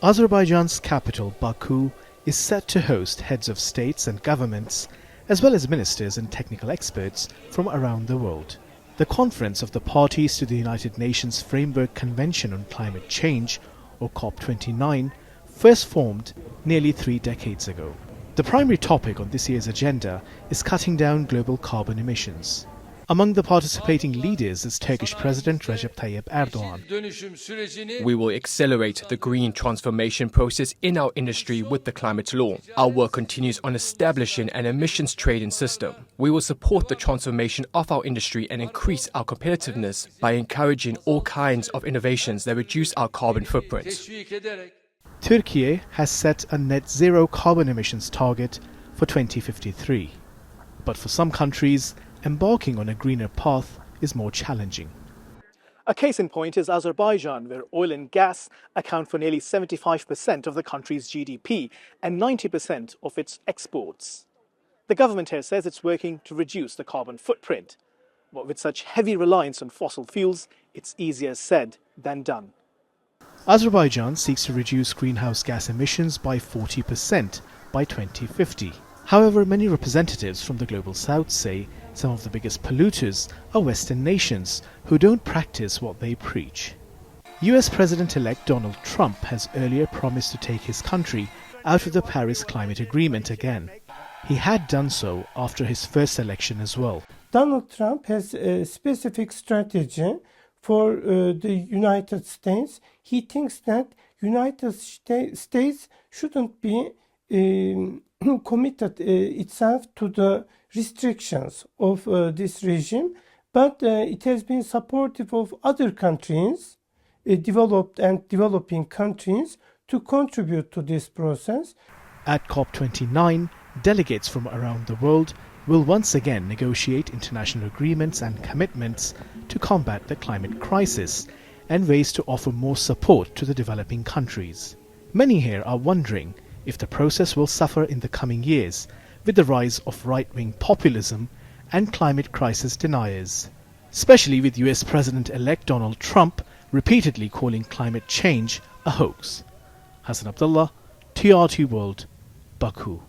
Azerbaijan's capital, Baku, is set to host heads of states and governments, as well as ministers and technical experts from around the world. The conference of the parties to the United Nations Framework Convention on Climate Change, or COP29, first formed nearly 3 decades ago. The primary topic on this year's agenda is cutting down global carbon emissions. Among the participating leaders is Turkish President Recep Tayyip Erdogan. We will accelerate the green transformation process in our industry with the climate law. Our work continues on establishing an emissions trading system. We will support the transformation of our industry and increase our competitiveness by encouraging all kinds of innovations that reduce our carbon footprint. Turkey has set a net zero carbon emissions target for 2053. But for some countries, embarking on a greener path is more challenging. A case in point is Azerbaijan, where oil and gas account for nearly 75% of the country's GDP and 90% of its exports. The government here says it's working to reduce the carbon footprint. But with such heavy reliance on fossil fuels, it's easier said than done. Azerbaijan seeks to reduce greenhouse gas emissions by 40% by 2050. However, many representatives from the Global South say some of the biggest polluters are Western nations who don't practice what they preach. US President-elect Donald Trump has earlier promised to take his country out of the Paris Climate Agreement again. He had done so after his first election as well. Donald Trump has a specific strategy for the United States. He thinks that United States shouldn't be committed itself to the restrictions of this regime, but it has been supportive of other countries, developed and developing countries, to contribute to this process. At COP29, delegates from around the world will once again negotiate international agreements and commitments to combat the climate crisis and ways to offer more support to the developing countries. Many here are wondering if the process will suffer in the coming years with the rise of right-wing populism and climate crisis deniers, especially with US President-elect Donald Trump repeatedly calling climate change a hoax. Hasan Abdullah, TRT World, Baku.